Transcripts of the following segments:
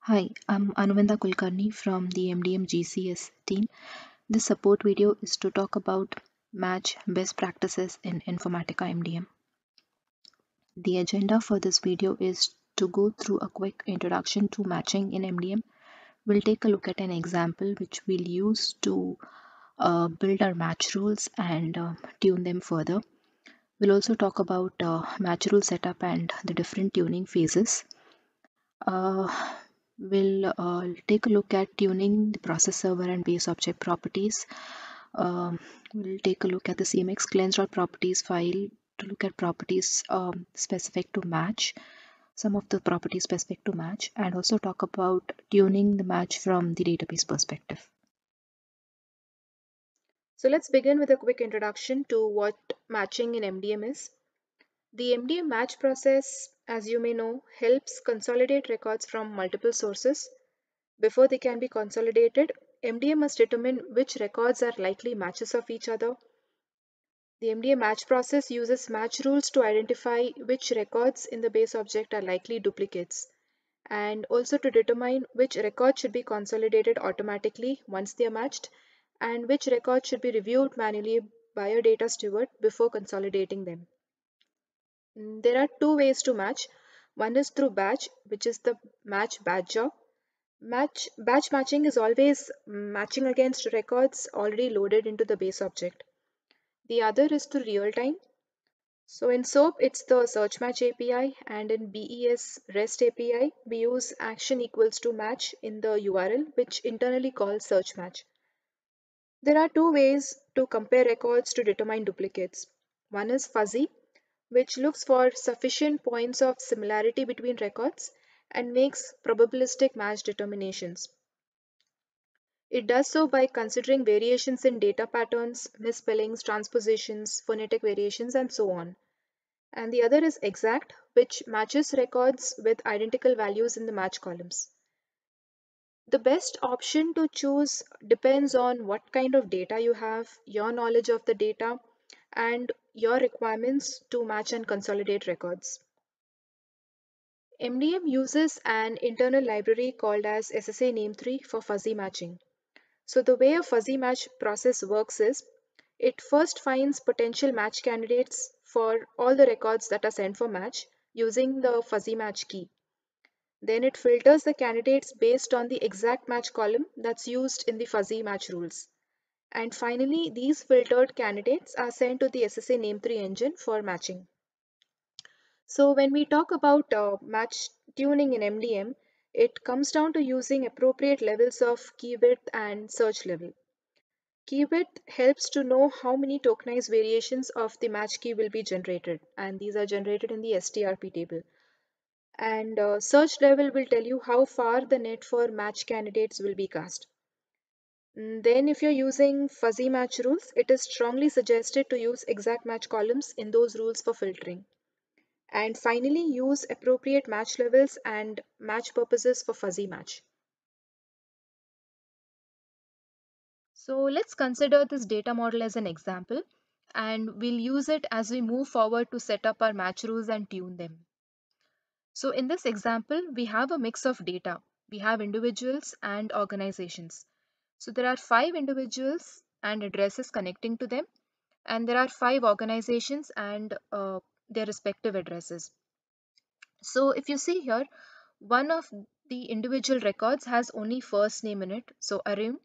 Hi, I'm Anuvendha Kulkarni from the MDM GCS team. This support video is to talk about match best practices in Informatica MDM. The agenda for this video is to go through a quick introduction to matching in MDM. We'll take a look at an example which we'll use to build our match rules and tune them further. We'll also talk about match rule setup and the different tuning phases. Uh, we'll take a look at tuning the process server and base object properties. We'll take a look at the CMX cleanse.properties file to look at properties specific to match, some of the properties specific to match, and also talk about tuning the match from the database perspective. So let's begin with a quick introduction to what matching in MDM is. The MDM match process, as you may know, helps consolidate records from multiple sources. Before they can be consolidated, MDM must determine which records are likely matches of each other. The MDM match process uses match rules to identify which records in the base object are likely duplicates, and also to determine which records should be consolidated automatically once they are matched, and which records should be reviewed manually by a data steward before consolidating them. There are two ways to match. One is through batch, which is the match batch job. Batch matching is always matching against records already loaded into the base object. The other is through real time. So in SOAP, it's the search match API, and in BES REST API, we use action equals to match in the URL, which internally calls search match. There are two ways to compare records to determine duplicates. One is fuzzy, which looks for sufficient points of similarity between records and makes probabilistic match determinations. It does so by considering variations in data patterns, misspellings, transpositions, phonetic variations, and so on. And the other is exact, which matches records with identical values in the match columns. The best option to choose depends on what kind of data you have, your knowledge of the data, and your requirements to match and consolidate records. MDM uses an internal library called as SSA name3 for fuzzy matching. So the way a fuzzy match process works is it first finds potential match candidates for all the records that are sent for match using the fuzzy match key. Then it filters the candidates based on the exact match column that's used in the fuzzy match rules. And finally, these filtered candidates are sent to the SSA name3 engine for matching. So when we talk about match tuning in MDM, it comes down to using appropriate levels of key width and search level. Key width helps to know how many tokenized variations of the match key will be generated, and these are generated in the strp table. And search level will tell you how far the net for match candidates will be cast. Then if you're using fuzzy match rules, it is strongly suggested to use exact match columns in those rules for filtering. And finally, use appropriate match levels and match purposes for fuzzy match. So let's consider this data model as an example, and we'll use it as we move forward to set up our match rules and tune them. So in this example, we have a mix of data. We have individuals and organizations. So there are 5 individuals and addresses connecting to them, and there are 5 organizations and their respective addresses. So if you see here, one of the individual records has only first name in it, so Arim,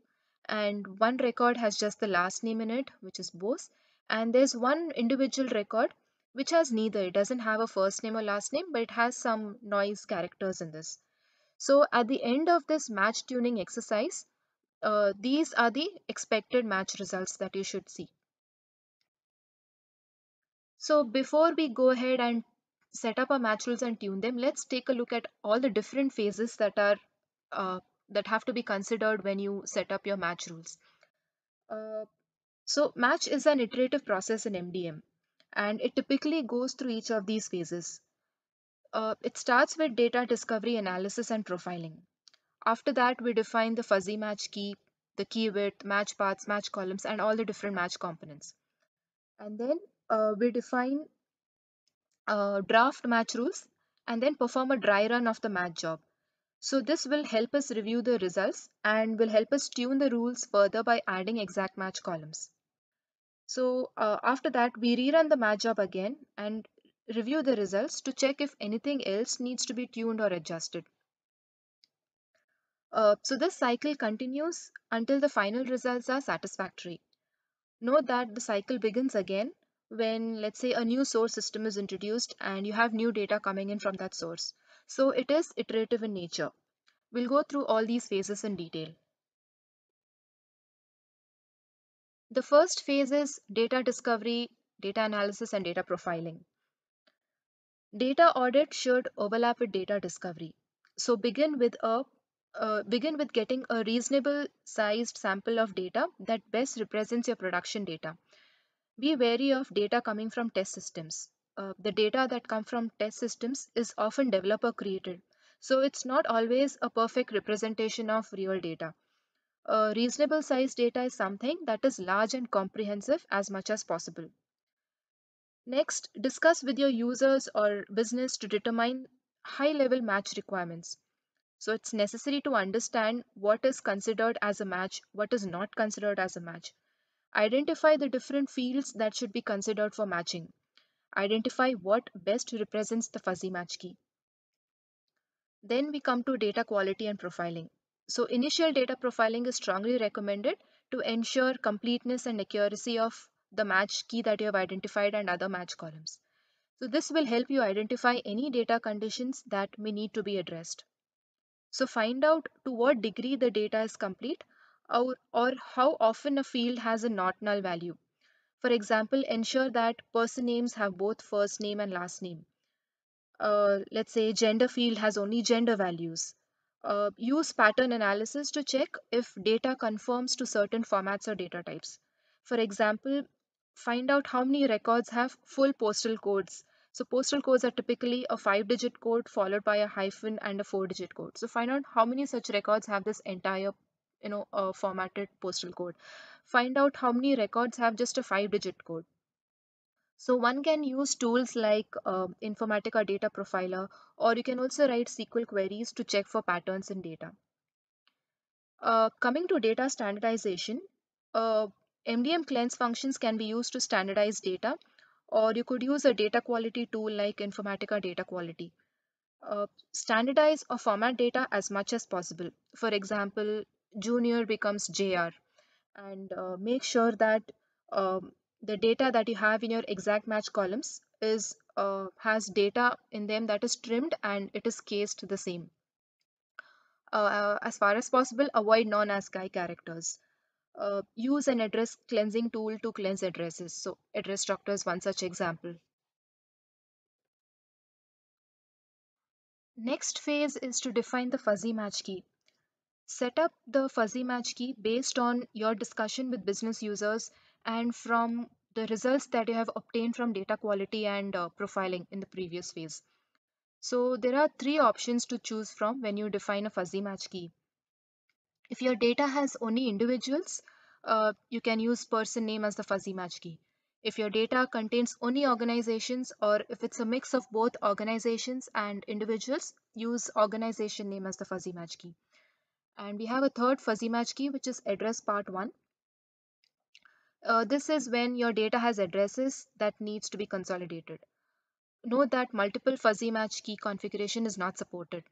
and one record has just the last name in it, which is Bose, and there's one individual record which has neither. It doesn't have a first name or last name, but it has some noise characters in this. So at the end of this match tuning exercise, these are the expected match results that you should see. So before we go ahead and set up our match rules and tune them, let's take a look at all the different phases uh, that have to be considered when you set up your match rules. Uh, so match is an iterative process in MDM, and it typically goes through each of these phases. It starts with data discovery, analysis, and profiling. After that, we define the fuzzy match key, the key width, match paths, match columns, and all the different match components. And then we define draft match rules and then perform a dry run of the match job. So this will help us review the results and will help us tune the rules further by adding exact match columns. So after that, we rerun the match job again and review the results to check if anything else needs to be tuned or adjusted. So this cycle continues until the final results are satisfactory. Note that the cycle begins again when, let's say, a new source system is introduced and you have new data coming in from that source. So it is iterative in nature. We'll go through all these phases in detail. The first phase is data discovery, data analysis, and data profiling. Data audit should overlap with data discovery. So begin with getting a reasonable sized sample of data that best represents your production data. Be wary of data coming from test systems. The data that come from test systems is often developer created. So it's not always a perfect representation of real data. Reasonable sized data is something that is large and comprehensive as much as possible. Next, discuss with your users or business to determine high level match requirements. So it's necessary to understand what is considered as a match, what is not considered as a match. Identify the different fields that should be considered for matching. Identify what best represents the fuzzy match key. Then we come to data quality and profiling. So initial data profiling is strongly recommended to ensure completeness and accuracy of the match key that you have identified and other match columns. So this will help you identify any data conditions that may need to be addressed. So find out to what degree the data is complete or how often a field has a not null value. For example, ensure that person names have both first name and last name. Let's say gender field has only gender values. Use pattern analysis to check if data conforms to certain formats or data types. For example, find out how many records have full postal codes. So postal codes are typically a 5-digit code followed by a hyphen and a 4-digit code. So find out how many such records have this entire formatted postal code. Find out how many records have just a 5-digit code. So one can use tools like Informatica Data Profiler, or you can also write SQL queries to check for patterns in data. Coming to data standardization, uh, MDM cleanse functions can be used to standardize data, or you could use a data quality tool like Informatica Data Quality. Standardize or format data as much as possible. For example, junior becomes JR, and make sure that um, the data that you have in your exact match columns is has data in them that is trimmed and it is cased the same. As far as possible, avoid non-ASCII characters. Use an address cleansing tool to cleanse addresses. So address structure is one such example. Next phase is to define the fuzzy match key. Set up the fuzzy match key based on your discussion with business users and from the results that you have obtained from data quality and profiling in the previous phase. So there are three options to choose from when you define a fuzzy match key. If your data has only individuals, you can use person name as the fuzzy match key. If your data contains only organizations or if it's a mix of both organizations and individuals, use organization name as the fuzzy match key. And we have a third fuzzy match key, which is address part 1. This is when your data has addresses that needs to be consolidated. Note that multiple fuzzy match key configuration is not supported.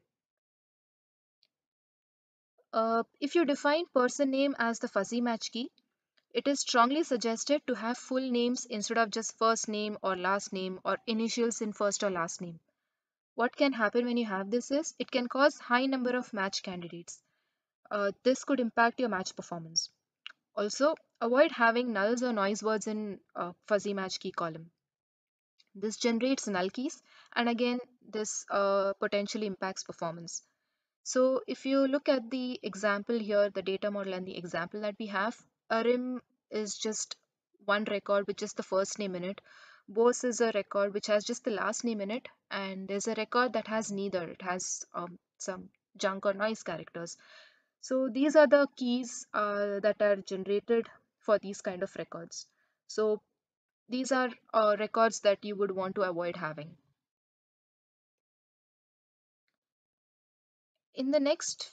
If you define person name as the fuzzy match key, it is strongly suggested to have full names instead of just first name or last name or initials in first or last name. What can happen when you have this is it can cause high number of match candidates. This could impact your match performance. Also, avoid having nulls or noise words in fuzzy match key column. This generates null keys, and again, this potentially impacts performance. So, if you look at the example here, the data model and the example that we have, arim is just one record with just the first name in it. Bose is a record which has just the last name in it, and there's a record that has neither. It has some junk or noise characters. So these are the keys that are generated for these kind of records. So these are records that you would want to avoid having. In the next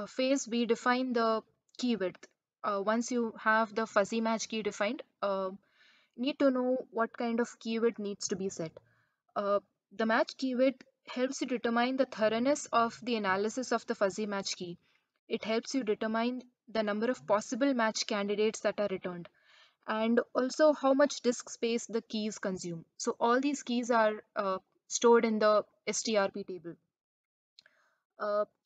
phase, we define the key width. Once you have the fuzzy match key defined, need to know what kind of key width needs to be set. Uh, the match key width helps you determine the thoroughness of the analysis of the fuzzy match key. It helps you determine the number of possible match candidates that are returned, and also how much disk space the keys consume. So all these keys are stored in the strp table.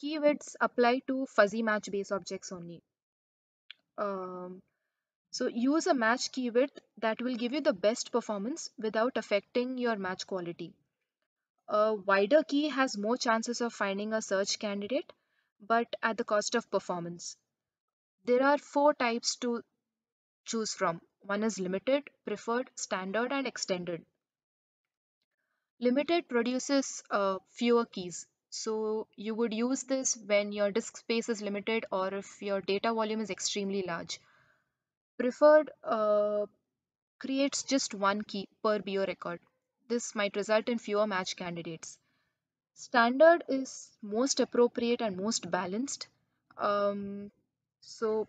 Keywords apply to fuzzy match base objects only. Um, so use a match keyword that will give you the best performance without affecting your match quality. A wider key has more chances of finding a search candidate, but at the cost of performance. There are four types to choose from. One is limited, preferred, standard, and extended. Limited produces fewer keys. So you would use this when your disk space is limited or if your data volume is extremely large. Preferred creates just one key per BO record. This might result in fewer match candidates. Standard is most appropriate and most balanced. Um, so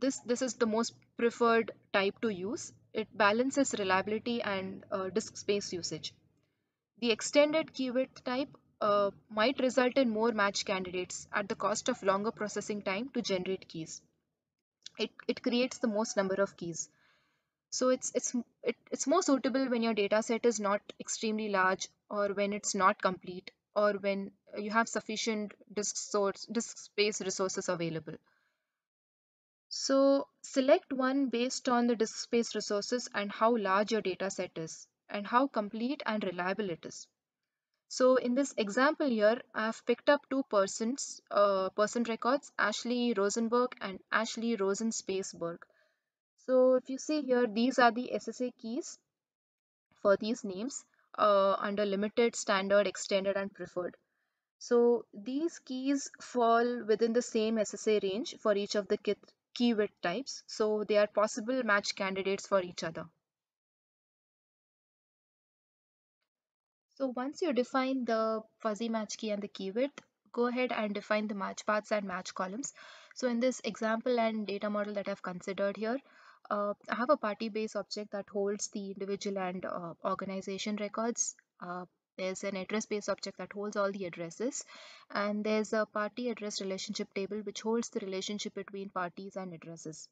this is the most preferred type to use. It balances reliability and disk space usage. The extended keyword type might result in more match candidates at the cost of longer processing time to generate keys. It creates the most number of keys. So it's more suitable when your data set is not extremely large, or when it's not complete, or when you have sufficient disk space resources available. So select one based on the disk space resources and how large your data set is and how complete and reliable it is. So in this example here, I've picked up two person records, Ashley Rosenberg and Ashley Rosenspaceberg. So if you see here, these are the SSA keys for these names under limited, standard, extended, and preferred. So these keys fall within the same SSA range for each of the keyword types. So they are possible match candidates for each other. So once you define the fuzzy match key and the keyword, go ahead and define the match paths and match columns. So in this example and data model that I've considered here, I have a party base object that holds the individual and organization records. There's an address base object that holds all the addresses, and there's a party address relationship table which holds the relationship between parties and addresses.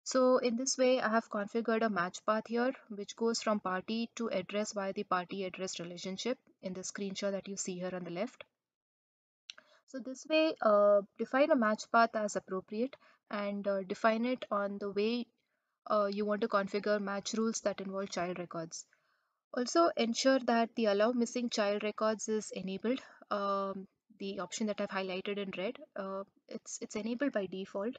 So in this way, I have configured a match path here, which goes from party to address via the party address relationship in the screenshot that you see here on the left. So this way, define a match path as appropriate and define it on the way you want to configure match rules that involve child records. Also ensure that the allow missing child records is enabled. The option that I've highlighted in red, it's enabled by default.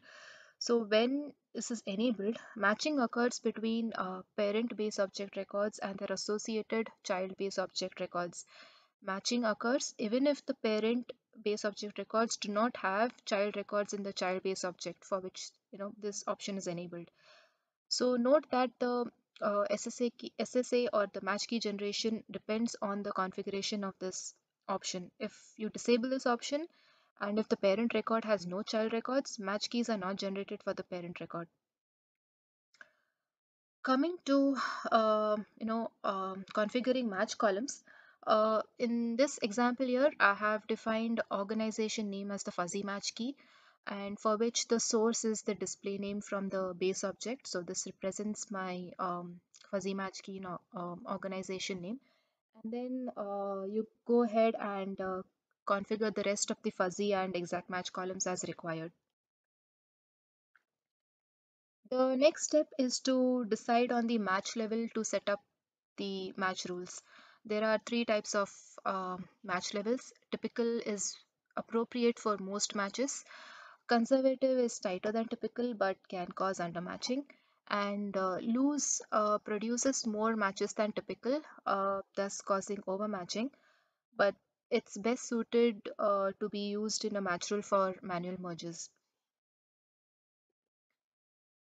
So when this is enabled, matching occurs between parent base object records and their associated child base object records. Matching occurs even if the parent base object records do not have child records in the child base object for which this option is enabled. So note that the SSA or the match key generation depends on the configuration of this option. If you disable this option and if the parent record has no child records, match keys are not generated for the parent record. Coming to configuring match columns. In this example here, I have defined organization name as the fuzzy match key, and for which the source is the display name from the base object. So this represents my fuzzy match key organization name. And then you go ahead and configure the rest of the fuzzy and exact match columns as required. The next step is to decide on the match level to set up the match rules. There are three types of match levels. Typical is appropriate for most matches. Conservative is tighter than typical but can cause undermatching. And loose produces more matches than typical, thus causing overmatching. But it's best suited to be used in a match rule for manual merges.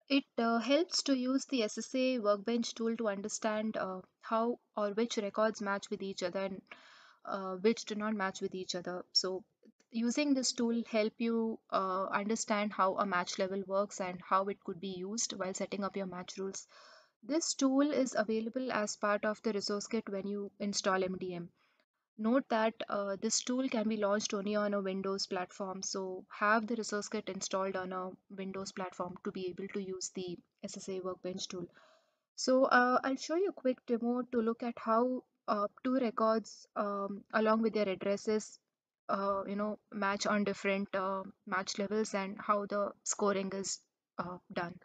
It helps to use the SSA workbench tool to understand how or which records match with each other, and which do not match with each other. So using this tool help you understand how a match level works and how it could be used while setting up your match rules. This tool is available as part of the resource kit when you install MDM. Note that this tool can be launched only on a Windows platform, so have the resource kit installed on a Windows platform to be able to use the SSA Workbench tool. So I'll show you a quick demo to look at how two records along with their addresses match on different match levels and how the scoring is done.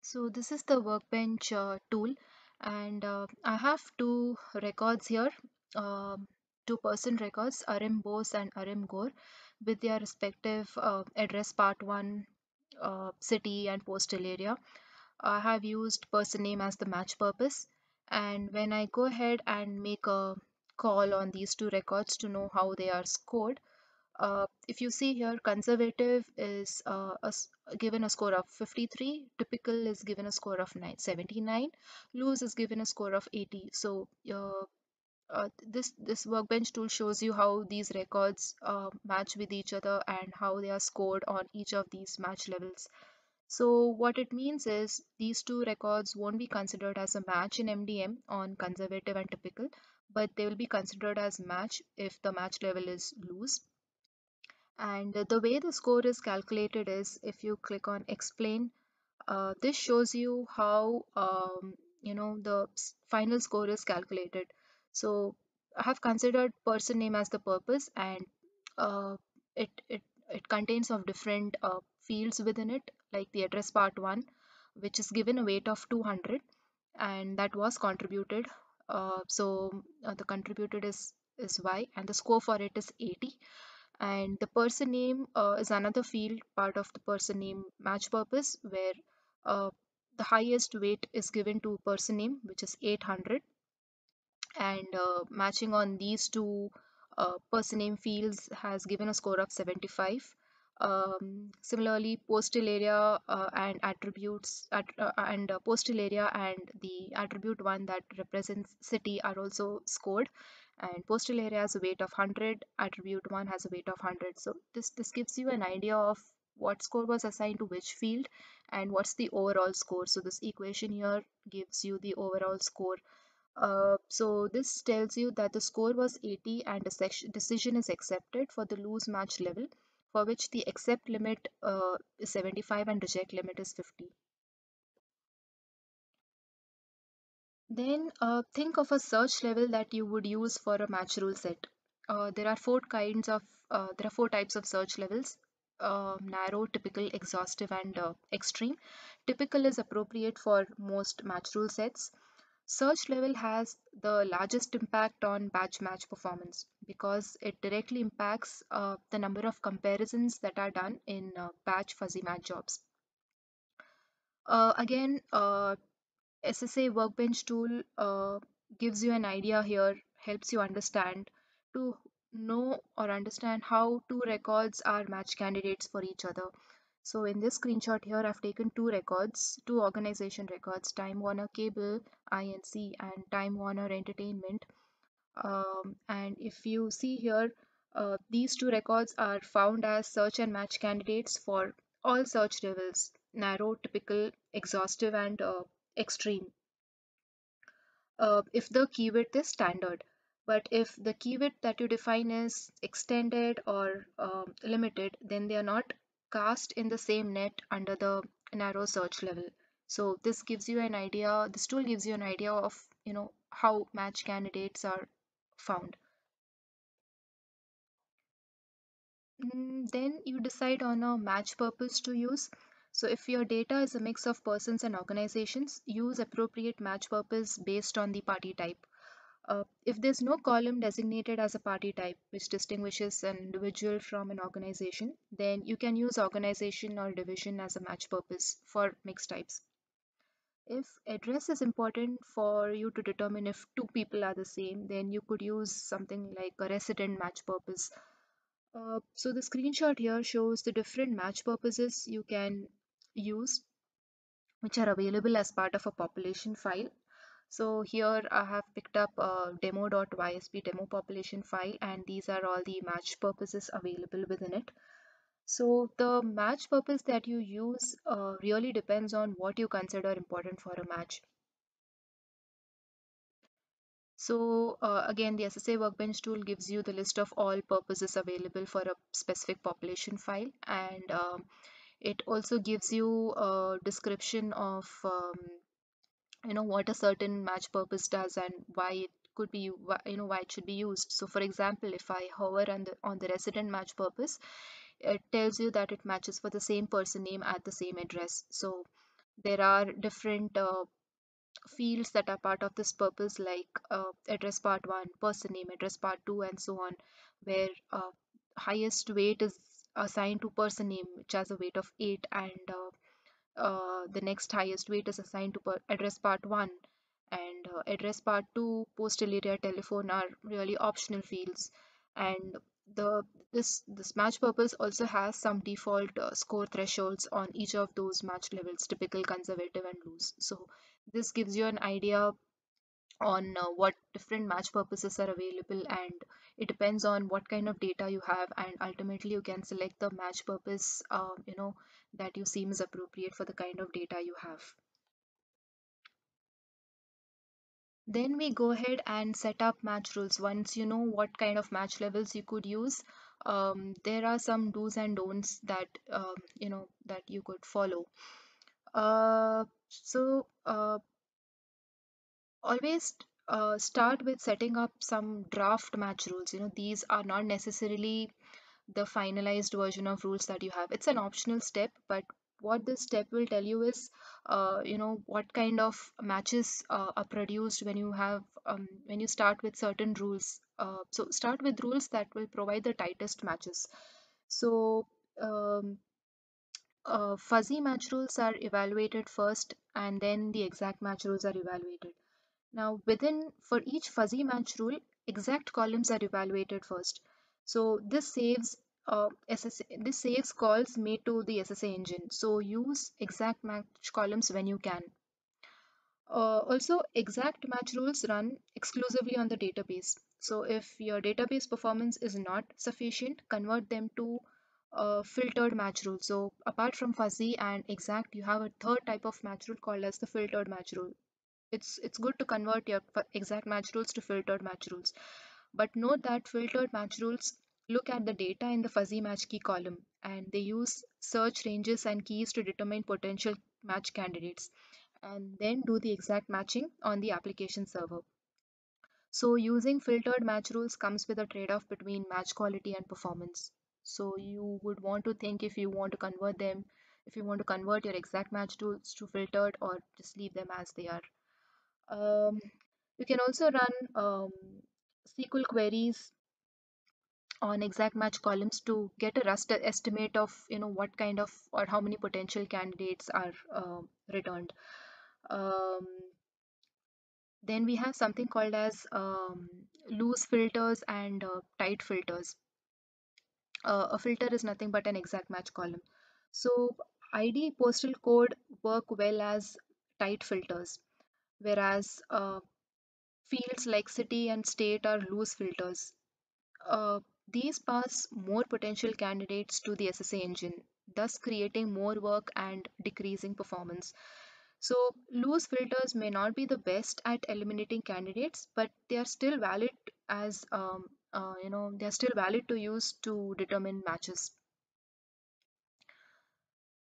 So this is the Workbench tool, and I have two records here, two person records, Arim Bose and Arim Gore, with their respective address part 1, city and postal area. I have used person name as the match purpose, and when I go ahead and make a call on these two records to know how they are scored, if you see here, conservative is given a score of 53, typical is given a score of 79, loose is given a score of 80. So this workbench tool shows you how these records match with each other and how they are scored on each of these match levels. So what it means is these two records won't be considered as a match in MDM on conservative and typical, but they will be considered as match if the match level is loose. And the way the score is calculated is if you click on explain, this shows you how the final score is calculated. So I have considered person name as the purpose, and uh, it contains of different fields within it, like the address part 1, which is given a weight of 200, and that was contributed. The contributed is y, and the score for it is 80. And the person name is another field part of the person name match purpose, where uh, the highest weight is given to person name, which is 800, and matching on these two person name fields has given a score of 75. Similarly, postal area and attributes and postal area and the attribute one that represents city are also scored, and postal area has a weight of 100, attribute one has a weight of 100. So this gives you an idea of what score was assigned to which field and what's the overall score. So this equation here gives you the overall score. So this tells you that the score was 80 and the decision is accepted for the loose match level, for which the accept limit is 75 and reject limit is 50. Then think of a search level that you would use for a match rule set. There are four types of search levels: narrow, typical, exhaustive, and extreme. Typical is appropriate for most match rule sets. Search level has the largest impact on batch match performance because it directly impacts the number of comparisons that are done in batch fuzzy match jobs. Again, SSA Workbench tool gives you an idea here, helps you understand to know or understand how two records are match candidates for each other. So in this screenshot here, I've taken two records, two organization records, Time Warner Cable, INC, and Time Warner Entertainment. And if you see here, these two records are found as search and match candidates for all search levels: narrow, typical, exhaustive, and extreme, if the key width is standard. But if the key width that you define is extended or limited, then they are not cast in the same net under the narrow search level. So this tool gives you an idea of how match candidates are found. Then you decide on a match purpose to use. So if your data is a mix of persons and organizations, use appropriate match purpose based on the party type. If there's no column designated as a party type, which distinguishes an individual from an organization, then you can use organization or division as a match purpose for mixed types. If address is important for you to determine if two people are the same, then you could use something like a resident match purpose. So the screenshot here shows the different match purposes you can use, which are available as part of a population file. So here I have picked up a demo.ysp demo population file, and these are all the match purposes available within it. So the match purpose that you use really depends on what you consider important for a match. So again, the SSA Workbench tool gives you the list of all purposes available for a specific population file, and it also gives you a description of what a certain match purpose does and why it could be why it should be used. So for example, if I hover on the resident match purpose, it tells you that it matches for the same person name at the same address. So there are different fields that are part of this purpose, like address part 1, person name, address part 2, and so on, where highest weight is assigned to person name, which has a weight of 8, and the next highest weight is assigned to address part 1, and address part 2, postal area, telephone are really optional fields. And the this match purpose also has some default score thresholds on each of those match levels: typical, conservative, and loose. So this gives you an idea on what different match purposes are available, and it depends on what kind of data you have, and ultimately you can select the match purpose that you seem is appropriate for the kind of data you have. Then we go ahead and set up match rules. Once you know what kind of match levels you could use, there are some do's and don'ts that that you could follow. So always start with setting up some draft match rules. These are not necessarily the finalized version of rules that you have. It's an optional step, but what this step will tell you is what kind of matches are produced when you have when you start with certain rules. So start with rules that will provide the tightest matches. So um, fuzzy match rules are evaluated first, and then the exact match rules are evaluated. Now, for each fuzzy match rule, exact columns are evaluated first. So this saves calls made to the SSA engine. So use exact match columns when you can. Also, exact match rules run exclusively on the database. So if your database performance is not sufficient, convert them to filtered match rule. So apart from fuzzy and exact, you have a third type of match rule called as the filtered match rule. It's good to convert your exact match rules to filtered match rules, but note that filtered match rules look at the data in the fuzzy match key column, and they use search ranges and keys to determine potential match candidates, and then do the exact matching on the application server. So using filtered match rules comes with a trade-off between match quality and performance. So you would want to think if you want to convert them, if you want to convert your exact match rules to filtered, or just leave them as they are. um, you can also run SQL queries on exact match columns to get a rust estimate of what kind of or how many potential candidates are returned. Um, then we have something called as loose filters and tight filters. A filter is nothing but an exact match column. So ID, postal code work well as tight filters, whereas fields like city and state are loose filters. Uh, these pass more potential candidates to the SSA engine, thus creating more work and decreasing performance. So, loose filters may not be the best at eliminating candidates, but they are still valid as they are still valid to use to determine matches.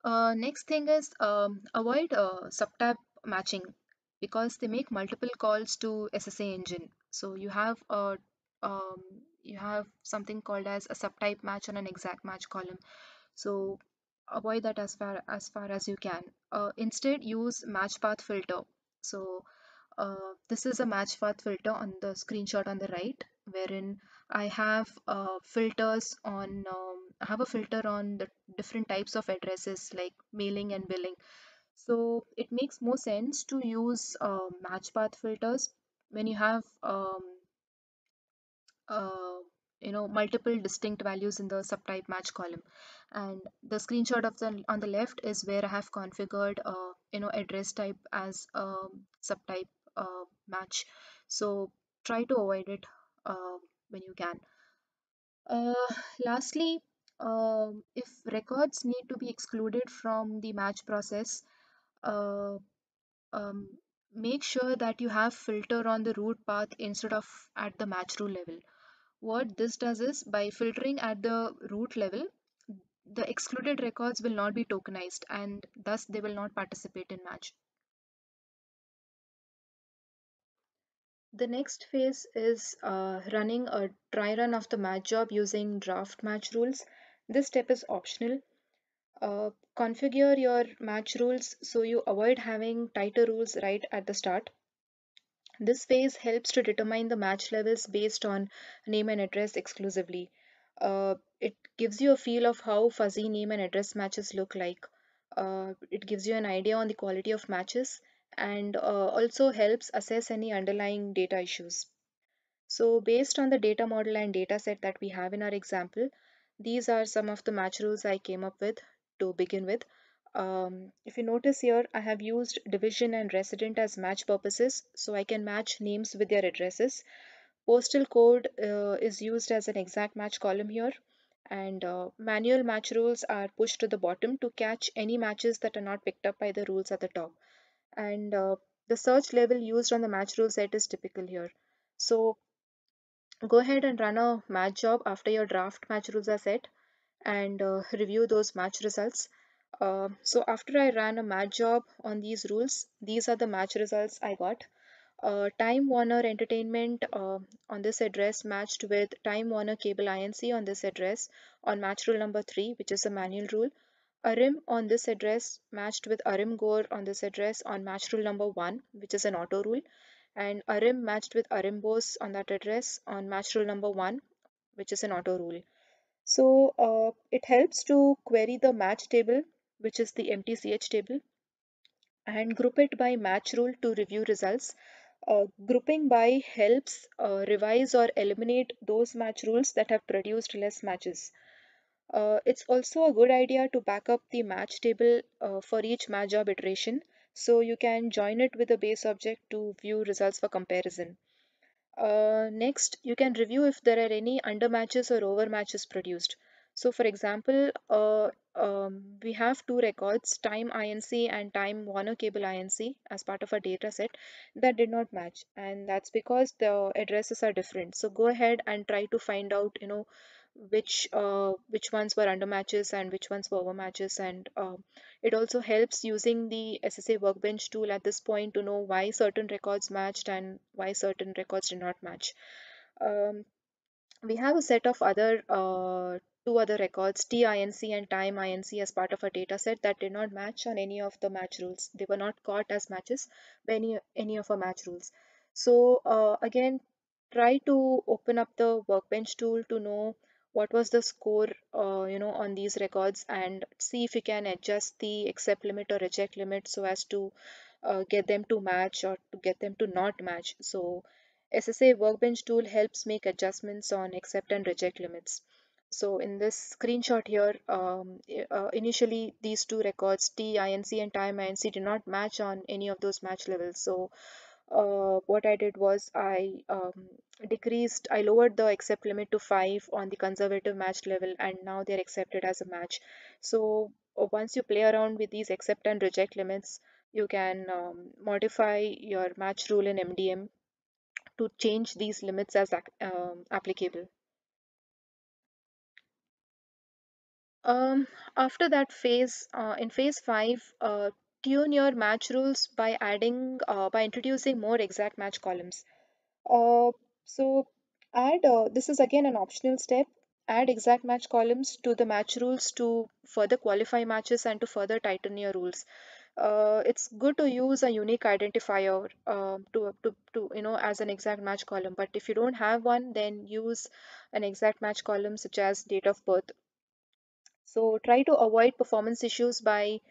Next thing is avoid subtype matching because they make multiple calls to SSA engine. So um, you have something called as a subtype match on an exact match column. So avoid that as far as you can. Instead, use match path filter. So this is a match path filter on the screenshot on the right, wherein I have I have a filter on the different types of addresses like mailing and billing. So it makes more sense to use match path filters when you have uh, multiple distinct values in the subtype match column. And the screenshot of the on the left is where I have configured address type as subtype match. So try to avoid it when you can. Uh, Lastly, if records need to be excluded from the match process, uh, um, make sure that you have filter on the root path instead of at the match rule level. What this does is, by filtering at the root level, the excluded records will not be tokenized and thus they will not participate in match. The next phase is running a dry run of the match job using draft match rules. This step is optional. Configure your match rules so you avoid having tighter rules right at the start. This phase helps to determine the match levels based on name and address exclusively. It gives you a feel of how fuzzy name and address matches look like. It gives you an idea on the quality of matches and also helps assess any underlying data issues. So, based on the data model and data set that we have in our example, these are some of the match rules I came up with to begin with. If you notice here, I have used division and resident as match purposes, so I can match names with their addresses. Postal code is used as an exact match column here, and manual match rules are pushed to the bottom to catch any matches that are not picked up by the rules at the top. And the search level used on the match rule set is typical here. So go ahead and run a match job after your draft match rules are set and review those match results. So after I ran a match job on these rules, these are the match results I got. Time Warner Entertainment on this address matched with Time Warner Cable Inc. on this address on match rule number 3, which is a manual rule. Arim on this address matched with Arim Gore on this address on match rule number 1, which is an auto rule, and Arim matched with Arim Bose on that address on match rule number 1, which is an auto rule. So it helps to query the match table, which is the MTCH table, and group it by match rule to review results. Grouping by helps revise or eliminate those match rules that have produced less matches. It's also a good idea to back up the match table for each match job iteration so you can join it with a base object to view results for comparison. Next, you can review if there are any under matches or over matches produced. So, for example, we have two records, Time INC and Time Warner Cable INC, as part of a data set that did not match, and that's because the addresses are different. So, go ahead and try to find out, which ones were under matches and which ones were over matches, and it also helps using the SSA workbench tool at this point to know why certain records matched and why certain records did not match. Um, we have a set of other two other records, TINC and Time INC, as part of a data set that did not match on any of the match rules. They were not caught as matches by any of our match rules. So again, try to open up the workbench tool to know what was the score on these records, and see if you can adjust the accept limit or reject limit so as to get them to match or to get them to not match. So SSA Workbench tool helps make adjustments on accept and reject limits. So in this screenshot here, initially these two records, TINC and Time INC, did not match on any of those match levels. So what I did was I lowered the accept limit to 5 on the conservative match level, and now they're accepted as a match. So once you play around with these accept and reject limits, you can modify your match rule in MDM to change these limits as applicable. Um, After that phase, in phase 5, tune your match rules by introducing more exact match columns. Uh, so add this is again an optional step. Add exact match columns to the match rules to further qualify matches and to further tighten your rules. It's good to use a unique identifier to as an exact match column. But if you don't have one, then use an exact match column such as date of birth. So try to avoid performance issues by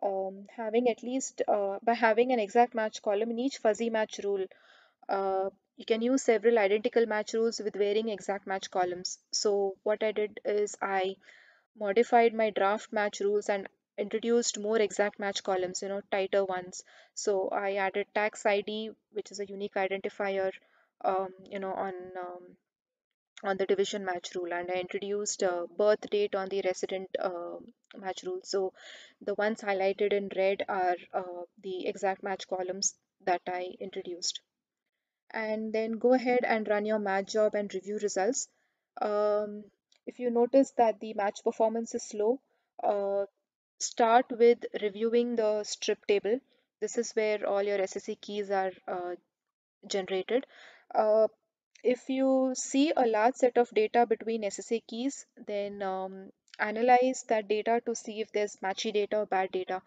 having an exact match column in each fuzzy match rule. You can use several identical match rules with varying exact match columns. So what I did is I modified my draft match rules and introduced more exact match columns, tighter ones. So I added tax ID, which is a unique identifier, on the division match rule, and I introduced birth date on the resident match rule. So the ones highlighted in red are the exact match columns that I introduced. And then go ahead and run your match job and review results. Um, if you notice that the match performance is slow, uh, start with reviewing the strip table. This is where all your SSE keys are generated. Uh, if you see a large set of data between SSA keys, then analyze that data to see if there's matchy data or bad data.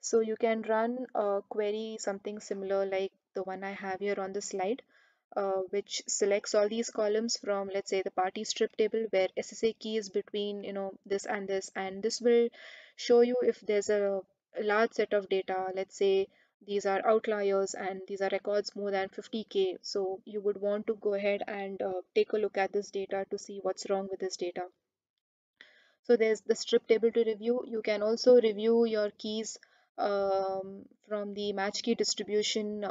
So you can run a query something similar like the one I have here on the slide, which selects all these columns from, let's say, the party strip table where SSA key is between, this, and this will show you if there's a large set of data. Let's say these are outliers and these are records more than 50K. So you would want to go ahead and take a look at this data to see what's wrong with this data. So there's the strip table to review. You can also review your keys from the match key distribution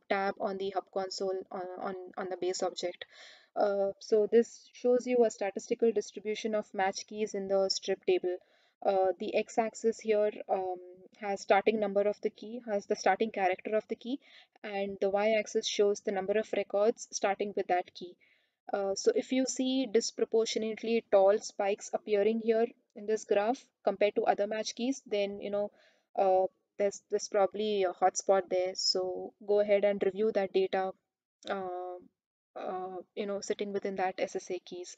tab on the hub console on the base object. So this shows you a statistical distribution of match keys in the strip table. The x-axis here has starting number of the key, has the starting character of the key, and the y-axis shows the number of records starting with that key. So if you see disproportionately tall spikes appearing here in this graph compared to other match keys, then uh, there's probably a hotspot there. So go ahead and review that data, uh, sitting within that SSA keys.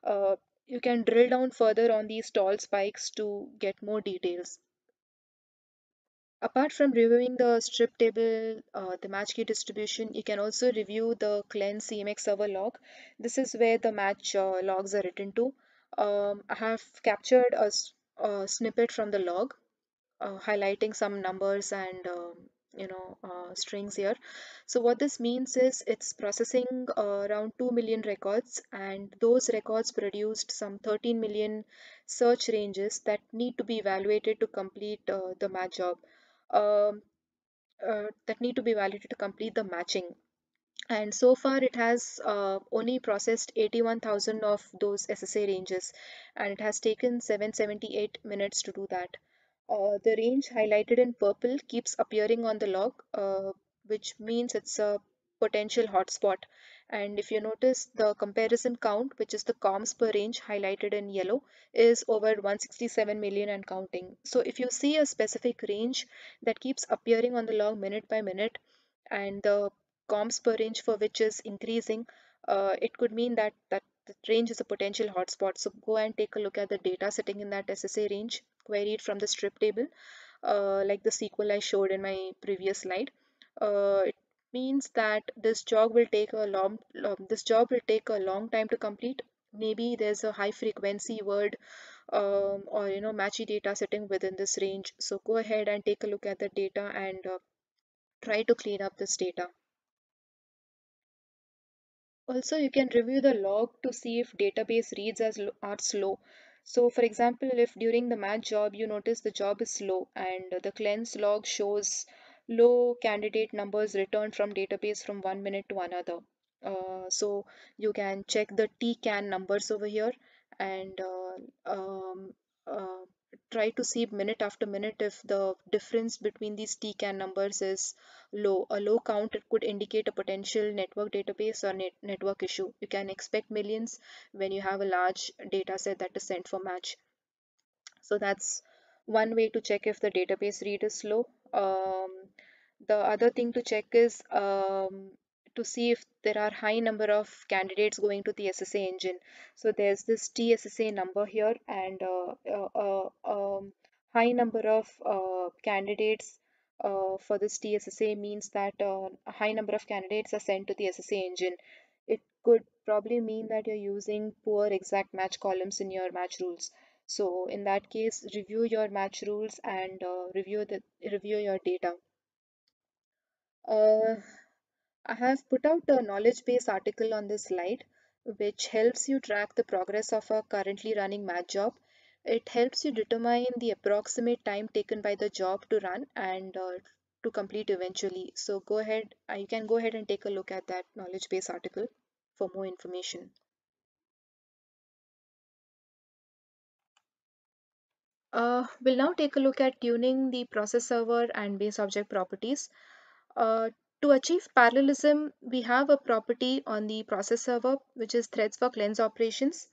Uh, you can drill down further on these tall spikes to get more details. Apart from reviewing the strip table, the match key distribution, you can also review the cleanse CMX server log. This is where the match logs are written to. I have captured a snippet from the log, highlighting some numbers and strings here. So what this means is it's processing around 2 million records, and those records produced some 13 million search ranges that need to be evaluated to complete the match job. Um, that need to be validated to complete the matching. And so far, it has only processed 81,000 of those SSA ranges, and it has taken 778 minutes to do that. The range highlighted in purple keeps appearing on the log, which means it's a potential hotspot. And if you notice, the comparison count, which is the comms per range highlighted in yellow, is over 167 million and counting. So if you see a specific range that keeps appearing on the log minute by minute, and the comms per range for which is increasing, it could mean that the range is a potential hotspot. So go and take a look at the data sitting in that SSA range queried from the strip table, like the SQL I showed in my previous slide. It means that this job will take a long time to complete. Maybe there's a high frequency word, or matchy data sitting within this range. So go ahead and take a look at the data and try to clean up this data. Also, you can review the log to see if database reads are slow. So, for example, if during the match job you notice the job is slow and the cleanse log shows low candidate numbers returned from database from 1 minute to another. So you can check the TCAN numbers over here and uh, try to see minute after minute if the difference between these TCAN numbers is low. A low count could indicate a potential network database or network issue. You can expect millions when you have a large data set that is sent for match. So that's one way to check if the database read is slow. The other thing to check is to see if there are high number of candidates going to the SSA engine. So there's this TSSA number here, and high number of candidates for this TSSA means that a high number of candidates are sent to the SSA engine. It could probably mean that you're using poor exact match columns in your match rules. So in that case, review your match rules and review your data. Uh, I have put out a knowledge base article on this slide, which helps you track the progress of a currently running match job. It helps you determine the approximate time taken by the job to run and to complete eventually. So go ahead, you can go ahead and take a look at that knowledge base article for more information. We'll now take a look at tuning the process server and base object properties. Uh, to achieve parallelism, we have a property on the process server, which is threads for cleanse operations.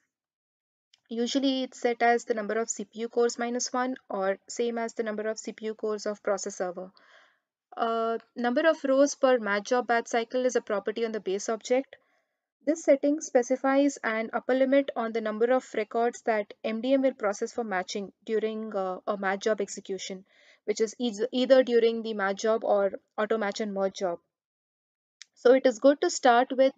Usually it's set as the number of CPU cores minus one or same as the number of CPU cores of process server. Number of rows per match job batch cycle is a property on the base object. This setting specifies an upper limit on the number of records that MDM will process for matching during a match job execution, which is either during the match job or auto match and merge job. So it is good to start with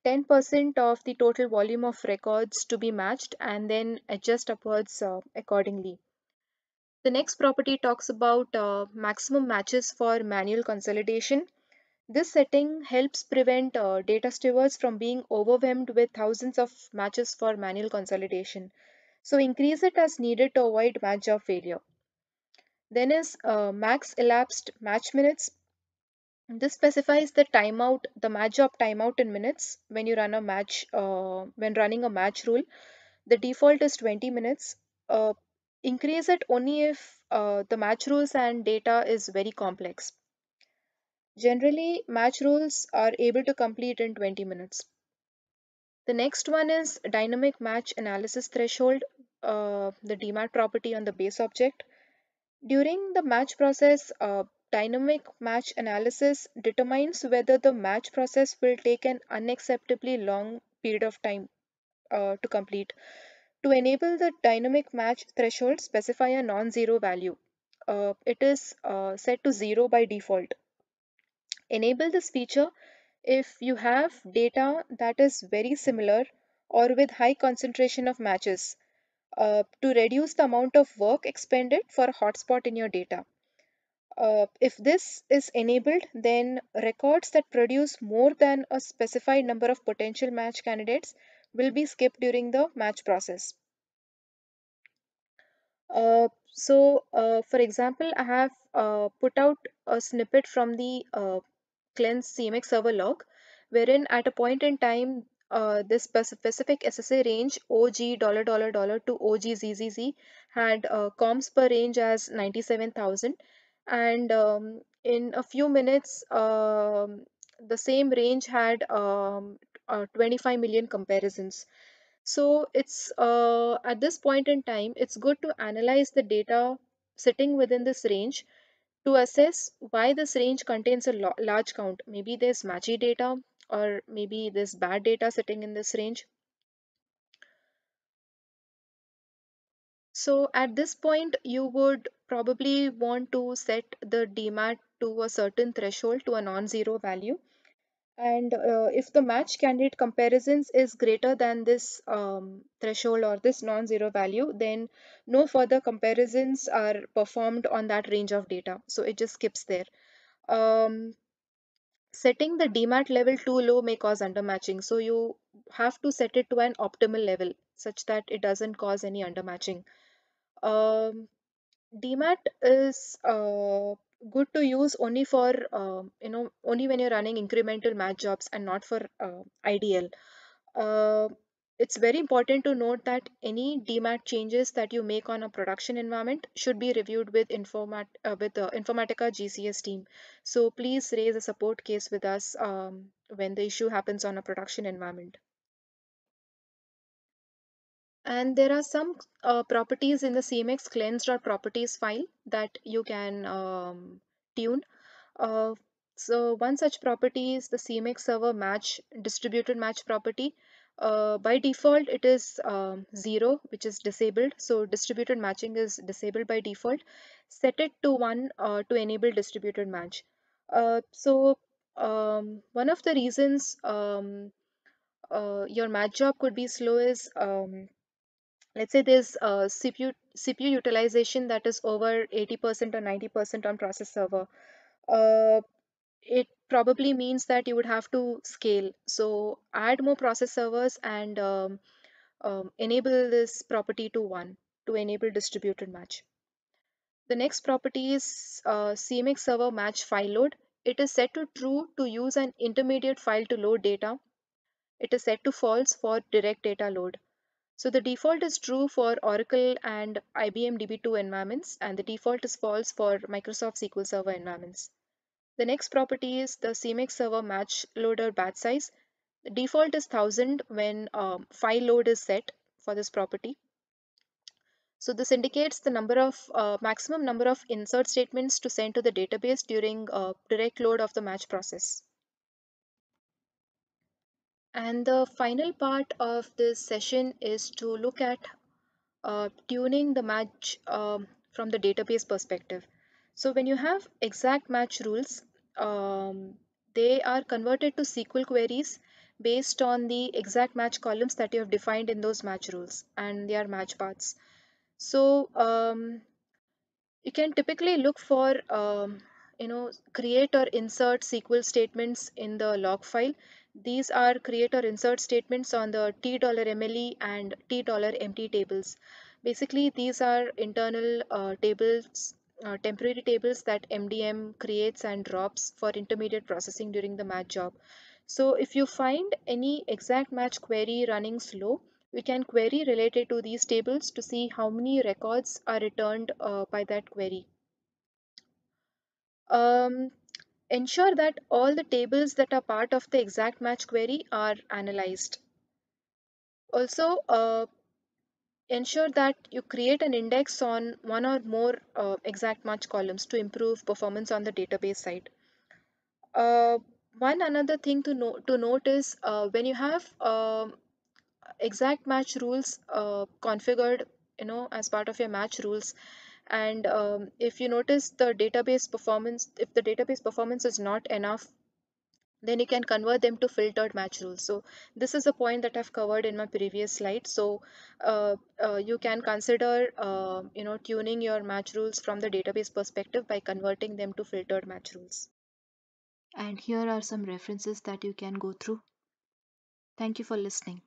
10% of the total volume of records to be matched and then adjust upwards accordingly. The next property talks about maximum matches for manual consolidation. This setting helps prevent data stewards from being overwhelmed with thousands of matches for manual consolidation. So increase it as needed to avoid match job failure. Then is max elapsed match minutes. This specifies the timeout, the match job timeout in minutes when you run a match, when running a match rule. The default is 20 minutes. Uh, Increase it only if the match rules and data is very complex. Generally, match rules are able to complete in 20 minutes. The next one is dynamic match analysis threshold, the DMAT property on the base object. During the match process, dynamic match analysis determines whether the match process will take an unacceptably long period of time to complete. To enable the dynamic match threshold, specify a non-zero value. It is set to 0 by default. Enable this feature if you have data that is very similar or with high concentration of matches to reduce the amount of work expended for a hotspot in your data. If this is enabled, then records that produce more than a specified number of potential match candidates will be skipped during the match process. For example, I have put out a snippet from the Cleanse CMX server log, wherein at a point in time, this specific SSA range OG $$ to OGZZZ had comms per range as 97,000, and in a few minutes, the same range had 25 million comparisons. So it's at this point in time, it's good to analyze the data sitting within this range to assess why this range contains a large count. Maybe there's matchy data or maybe there's bad data sitting in this range. So at this point, you would probably want to set the DMAT to a certain threshold to a non-zero value. And if the match candidate comparisons is greater than this threshold or this non-zero value, then no further comparisons are performed on that range of data. So it just skips there. Um, Setting the DMAT level too low may cause undermatching. So you have to set it to an optimal level such that it doesn't cause any undermatching. Um, DMAT is good to use only for only when you're running incremental match jobs and not for IDL. Uh, it's very important to note that any DMAT changes that you make on a production environment should be reviewed with Informatica GCS team. So please raise a support case with us when the issue happens on a production environment. And there are some properties in the CMX cleanse.properties file that you can tune. Uh, so one such property is the CMX server match distributed match property. By default, it is 0, which is disabled. So distributed matching is disabled by default. Set it to 1 to enable distributed match. One of the reasons your match job could be slow is let's say there's CPU utilization that is over 80% or 90% on process server. Uh, it probably means that you would have to scale. So add more process servers and enable this property to 1 to enable distributed match. The next property is CMake server match file load. It is set to true to use an intermediate file to load data. It is set to false for direct data load. So the default is true for Oracle and IBM DB2 environments, and the default is false for Microsoft SQL Server environments. The next property is the CMake server match loader batch size. The default is 1000 when file load is set for this property. So this indicates the maximum number of insert statements to send to the database during direct load of the match process. And the final part of this session is to look at tuning the match from the database perspective. So when you have exact match rules, they are converted to SQL queries based on the exact match columns that you have defined in those match rules and their match paths. So you can typically look for create or insert SQL statements in the log file. These are create or insert statements on the $MLE and $empty tables. Basically these are internal tables, temporary tables that MDM creates and drops for intermediate processing during the match job. So if you find any exact match query running slow, we can query related to these tables to see how many records are returned by that query. Um, Ensure that all the tables that are part of the exact match query are analyzed. Also, ensure that you create an index on one or more exact match columns to improve performance on the database side. Uh, One another thing to note is when you have exact match rules configured, as part of your match rules, and if you notice if the database performance is not enough, then you can convert them to filtered match rules. So this is a point that I've covered in my previous slide. So you can consider tuning your match rules from the database perspective by converting them to filtered match rules. And here are some references that you can go through. Thank you for listening.